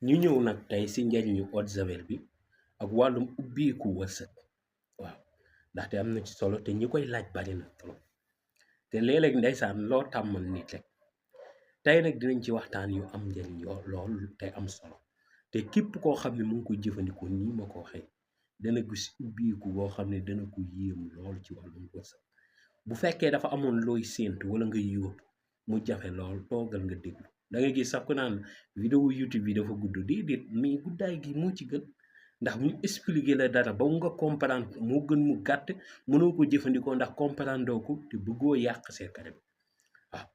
ñu ñëw nag tey si njariñu eau de javel bi ak wàllum ubbeeku wërsëg waaw ndaxte am na ci solo te ñi koy laaj bari na trop te léeg-léeg ndeysaan loo tàmmal nit rek tey nag dinañ ci waxtaan yu am njariñ lool te am solo te képp koo xam ne mu ngi koy jëfandikoo nii ma ko waxee dana gis ubbeeku boo xam ne dana ko yéem lool ci wàllum wërsëg bu fekkee dafa amoon looy séentu wala nga yóotu mu jafe lool toogal nga déglu da ngay gis sax ku naan vidéo YouTube bi dafa gudd déedéet mais guddaay gi moo ci gën ndax mu expliquer la dara ba nga comprendre moo gën mu gàtt mënoo ko jëfandikoo ndax comprendre ko te bëggoo yàq secret bi waaw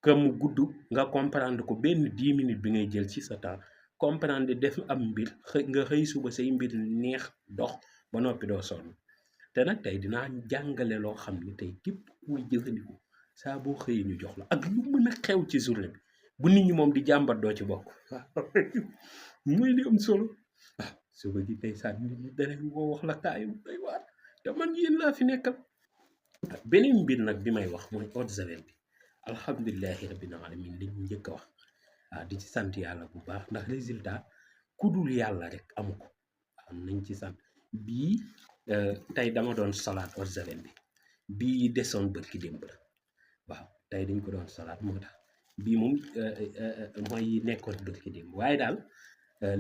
que mu gudd nga comprendre ko benn 10 minutes bi ngay jël ci sa temps comprendre def am mbir nga xëy suba say mbir neex dox ba noppi doo sonn te nag tey dinaa jàngale loo xam ne tey képp kuy jëfandikoo saa boo xëyee ñu jox la ak lu mën a xew ci journée bi bu nit ñi moom di jàmbat doo ci bokk mooy li am solo waaw suba gi tey saa nit ñi danañ woo wax la kaayu day waar te man yéen laa fi nekkal beneen mbir nag bi may wax mooy eau de javel bi alhamdulilahi rabbil alamin lañ njëkk a wax waaw di ci sant yàlla bu baax ndax résultat ku dul yàlla rek amu ko waaw nañ ci sant bii tey dama doon salaat eau de javel bi bii desoon bërki démb la waaw tey dañ ko doon salaat moo tax bii moom mooy nekkoon bërki démb waaye daal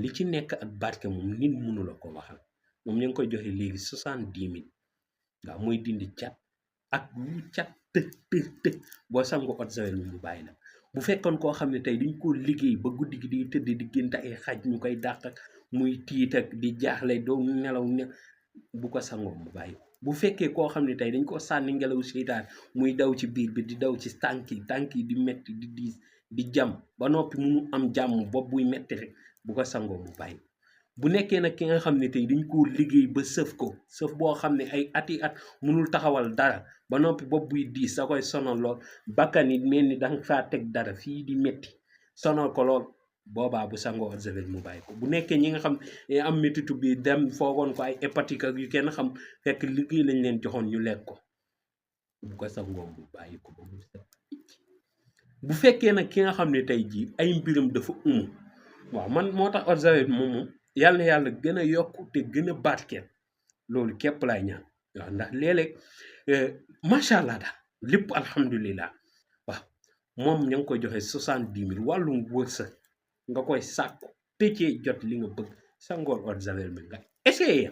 li ci nekk ak barke moom nit mënu la ko waxal moom ñu ngi koy joxe léegi 70 000 waaw mooy dindi cat ak lu cat të boo sango eau de javel bi mu bàyyi la bu fekkoon koo xam ne tey dañ ko liggéey ba guddi gi di tëdd di gént ay xaj ñu koy dàq ak muy tiit ak di jaaxle doo nelaw bu ko sangoo mu bàyyi bu fekkee koo xam ne tey dañ ko sànni ngelaw seytaan muy daw ci biir bi di daw ci tànk yi di metti di diis di jam ba noppi mu am jàmm bopp buy metti rek bu ko sangoo mu bàyyi bu nekkee nag ki nga xam ne tey dañ koo liggéey ba sëf ko sëf boo xam ne ay ati at mënul taxawal dara ba noppi bopp buy diis sa koy sonal lool bakkan yi mel ni danga faa teg dara fii di metti sonal ko lool boobaa bu sangoo eau de javel mu bàyyi ko bu nekkee ñi nga xam ne am métitu bi dem foogoon ko ay hépatique ak yu kenn xam fekk liggéey lañ leen joxoon ñu lekk ko bu ko sangoo mu bàyyi ko ba mu set bu fekkee nag ki nga xam ne tey jii ay mbiram dafa waaw man moo tax eau de javel moom yàlla na yàlla gën a yokk te gën a barkeel loolu képp laay ñaan waaw ndax léeg-léeg macha allah daal lépp alhamdulilah waaw moom ña ngi koy joxe 70 000 wàllum wërsëg nga koy sàkku tëccee jot li nga bëgg sangoor eau de javel bi nga essayé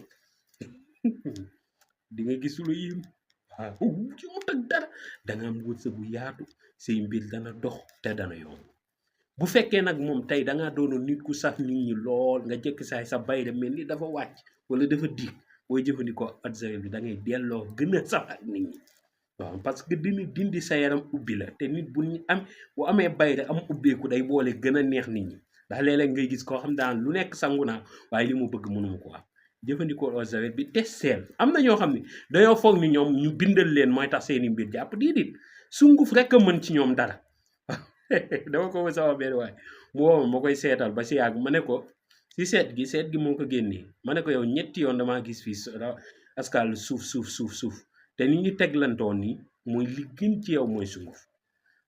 di nga gis lu yéem waaw ci mu tëg dara danga am wërsëg bu yaatu say mbir dana dox te dana yomb bu fekkee nag moom tey dangaa doonoon nit ku sax nit ñi lool nga jëkk saay sa bayre mel ni dafa wàcc wala dafa diig booy jëfandikoo eau de javel bi da ngay delloo gën a sax ak nit ñi waaw parce que dina dindi sa yaram ubbi la te nit bu amee bayre am ubbeeku day boole gën a neex nit ñi ndax léeg-léeg ngay gis koo xam daan lu nekk sangu naa waaye li mu bëgg mënuma ko am jëfandikoo eau de javel bi te seel am na ñoo xam ne dañoo foog ni ñoom ñu bindal leen mooy tax seeni mbir jàpp déedéet sunguf rek a mën ci ñoom dara dama ko sama benn waay mu woo ma koy seetal ba si yàgg ma ne ko si seet gi moo ko génnee ma ne ko yow ñetti yoon damaa gis fii askal suuf te nit ñi teglantoon nii mooy li gën ci yow mooy sunguf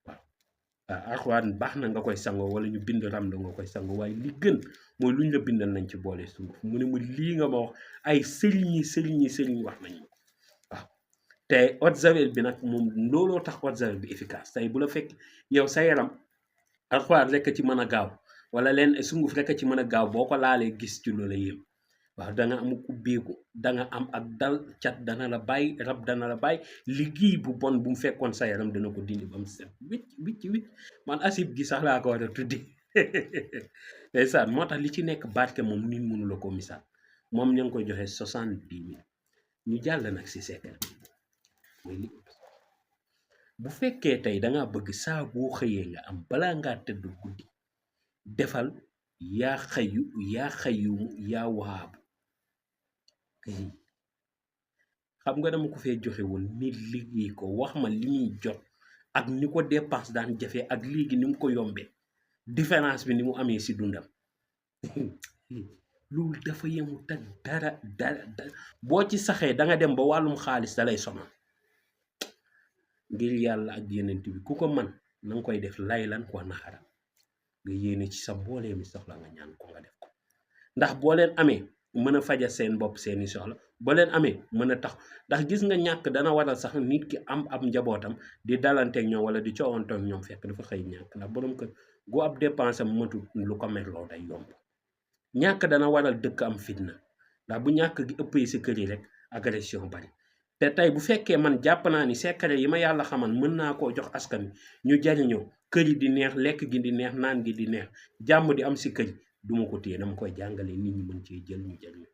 waaw alxuraan baax na nga koy sangoo wala ñu bind ram la nga koy sangoo waaye li gën mooy luñ la bindal nañ ci boole sunguf mu ne ma lii nga ma wax ay sëriñ wax nañ ma waaw te eau de javel bi nag moom looloo tax eau de javel bi efficace tey bu la fekk yow sa yaram alxuraan rek a ci mën a gaaw wala leen sunguf rek a ci mën a gaaw boo ko laalee gis ci loola yéem waaw da nga am ubbeeku da nga am ak dal cat dana la bàyyi rab dana la bàyyi liggéey bu bon bu mu fekkoon sa yaram dana ko dindi ba mu set wicc man asib gi sax laa ko war a tuddi ndeysaan moo tax li ci nekk barke moom nit mënu la ko misaal moom ña ngi koy joxe 70 000 ñu jàll nag si secret mooy li bu fekkee tey danga bëgg saa boo xëyee nga am balaa ngaa tëdd guddi defal yaa xayu yaa waabu xam nga dama ko fee joxe woon nit liggéey ko wax ma li muy jot ak ni ko dépense daan jafe ak léegi ni mu ko yombee différence bi ni mu amee si dundam loolu dafa yemu te dara boo ci saxee da nga dem ba wàllum xaalis da lay sonal ngir yàlla ak yeneen bi ku ko man na nga koy def laylan wa naxaram nga yéene ci sa mboolee mi soxla nga ñaan ko nga def ko ndax boo leen amee mën a faja seen bopp seeni soxla boo leen amee mën a tax ndax gis nga ñàkk dana waral sax nit ki am ab njabootam di dalanteeg ñoom wala di coowanteeg ñoom fekk dafa xëy ñàkk ndax borom kër gu ab dépense am matul lu ko merloo day yomb ñàkk dana waral dëkk am fitna ndax bu ñàkk gi ëppee si kër yi rek agression bari te tey bu fekkee man jàpp naa ni secret yi ma yàlla xamal mën naa koo jox askan wi ñu jariñoo kër yi di neex lekk gi di neex naan gi di neex jàmm di am si kër yi duma ko téye dama koy jàngale nit ñi mën cee jël ñu jariñoo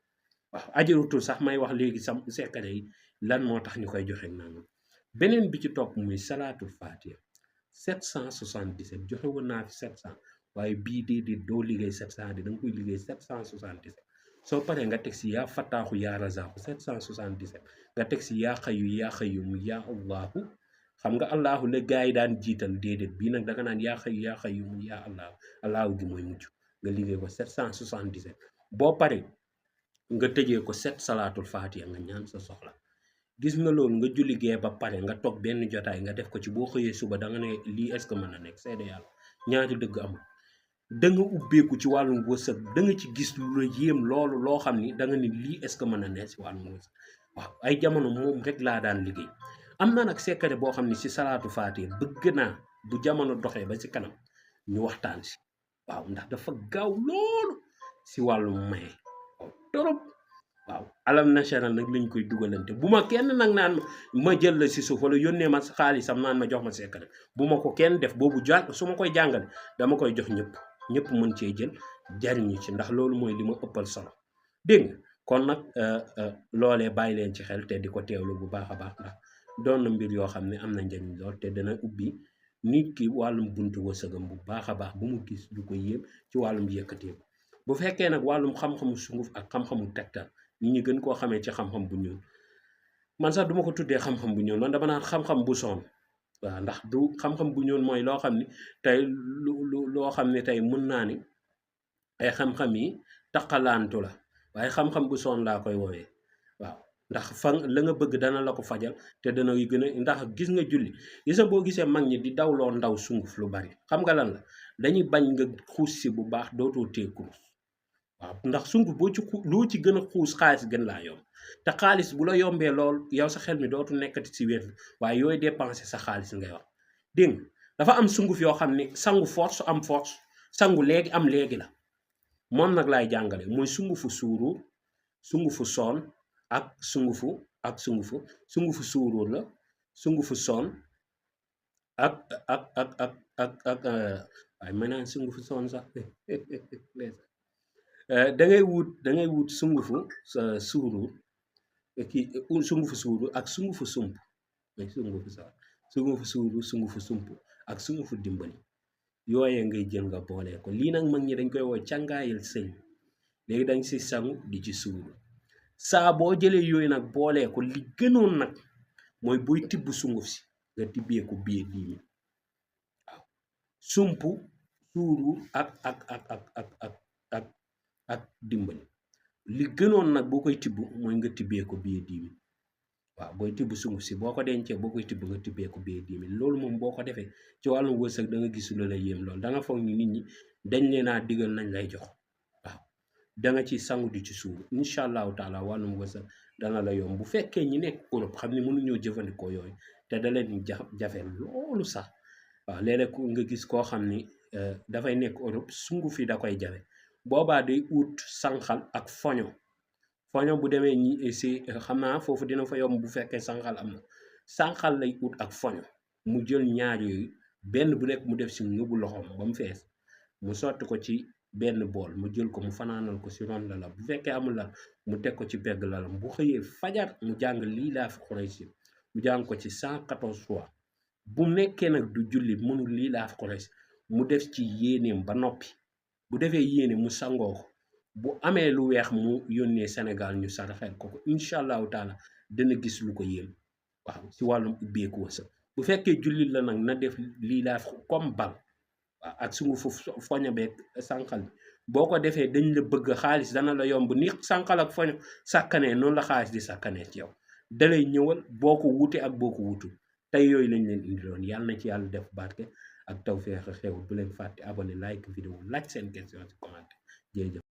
waaw ajarutul sax may wax léegi sam secret yi lan moo tax ñu koy joxe nangam beneen bi ci topp muy salaatul fatiha 777 joxe woon naa fi 700 waaye bii di doo liggéey 700 di da nga koy liggéey 777 soo paree nga teg si yaa fataaxu yaa razaaxu 777 nga teg si yaa xayu yaa xayum yaa allahu xam nga allahu la gars yi daan jiital déedéet bii nag danga naan yaa xayu yaa xayum yaa allahu gi mooy mujj nga liggéey ko 777 boo paree nga tëjee ko 7 salaatul fatiha nga ñaan sa soxla gis nga loolu nga julli gee ba pare nga toog benn jotaay nga def ko ci boo xëyee suba da nga ne lii est-ce que mën na nekk seede yàlla ñaari dëgg amul da nga ubbeeku ci wàllum wërsëg da nga ci gis lu la yéem loolu loo xam ni da nga ni lii est-ce que mën na nekk si wàllum wërsëg waaw ay jamono moom rek laa daan liggéey am na nag secret boo xam ne si salaatu faatiha bëgg naa bu jamono doxee ba si kanam ñu waxtaan si waaw ndax dafa gaaw loolu si wàllum maye waaw torop waaw alam national nag lañ koy dugalante bu ma kenn nag naan ma jël la si suuf wala yónnee ma xaalisam naan ma jox ma secret bu ma ko kenn def boobu su ma koy jàngale dama koy jox ñëpp mën cee jël jariñu ci ndax loolu mooy li ma ëppal solo dégg nga kon nag loolee bàyyi leen ci xel te di ko teewlu bu baax a baax ndax doon na mbir yoo xam ne am na njariñ lool te dana ubbi nit ki wàllum buntu wërsëgam bu baax a baax bu mu gis du ko yéem ci wàllum yëkkatee bu fekkee nag wàllum xam-xamu sunguf ak xam-xamu tegtal nit ñi gën koo xamee ci xam-xam bu ñuul man sax duma ko tuddee xam-xam bu ñuul man dama naan xam-xam bu soon waaw ndax du xam-xam bu ñuul mooy loo xam ni tey loo xam ne tey mën naa ni ay xam-xam yi taqalaantu la waaye xam-xam bu soon laa koy woowee waaw ndax fan la nga bëgg dana la ko fajal te dana gën a ndax gis nga julli gis nga boo gisee mag ñi di dawloo ndaw sunguf lu bari xam nga lan la dañuy bañ nga xuus si bu baax dootoo tee kurus waaw ndax sunguf boo ci loo ci gën a xuus xaalis gën laa yomb te xaalis bu la yombee lool yow sa xel mi dootu nekkati si wér waaye yooyu dépensé sa xaalis ngay wax dégg nga dafa am sunguf yoo xam ne sangu force am force sangu léegi am léegi la moom nag laay jàngale mooy sungufu suuruur sungufu soon ak sungufu suuruur la sungufu soon ak waaye ma naan sungufu soon sax da ngay wut sungufu suuruur sungufu suuruur ak sungufu sump mooy sungufu suuruur sungufu sump ak sungufu dimbali yooyee ngay jël nga boole ko lii nag mag ñi dañ koy woo càngaayal sëñ léegi dañ si sangu di ci suuru saa boo jëlee yooyu nag boolee ko li gënoon nag mooy buy tibb sunguf si nga tibbee ko biir 10 000 waaw sumpu suuru ak dimbali li gënoon nag boo koy tibb mooy nga tibbee ko biir 10 000 waaw booy tibb sunguf si boo ko dencee boo koy tibb nga tibbee ko biir 10 000 loolu moom boo ko defee ci wàllum wërsëg da nga gis lu la yéem loolu da nga foog ni nit ñi dañ leen a digal nañ lay jox waaw da nga ci sangu di ci suuru incha allahu taala wàllum wërsëg dana la yomb bu fekkee ñi nekk Europe xam ne mënuñoo jëfandikoo yooyu te da leen jafe loolu sax waaw léeg-léeg nga gis koo xam ni dafay nekk Europe sunguf yi da koy jafe boobaa day ut sànqal ak foño bu demee ñi si xam naa foofu dina fa yomb bu fekkee sànqal am na sànqal lay ut ak foño mu jël ñaar yooyu benn bu nekk mu def si ngëbu loxoom ba mu fees mu sotti ko ci benn bool mu jël ko mu fanaanal ko si ron la bu fekkee amul la mu teg ko ci pegg lalam bu xëyee fajar mu jàng lii laa fi Quraysh mu jàng ko ci 114 fois bu nekkee nag du julli mënul lii laa fi Quraysh mu def ci yéeneem ba noppi bu defee yéene mu sangoo ko bu amee lu weex mu yónnee Sénégal ñu saraxel ko incha allahu taala dana gis lu ko yéem waaw si wàllum ubbeeku wërsëg bu fekkee jullit la nag na def lii laa fi comme bal waaw ak sungu fu foña beeg sànqal bi boo ko defee dañ la bëgg xaalis dana la yomb ni sànqal ak foña sàkkanee noonu la xaalis di sàkkanee ci yow dalay ñëwal boo ko wute ak boo ko wutul tey yooyu lañ leen indiloon yàlla na ci yàlla def barke ak tawfeex xew bu leen fàtte abonné like vidéo laaj seen question ci commentaire jërëjëf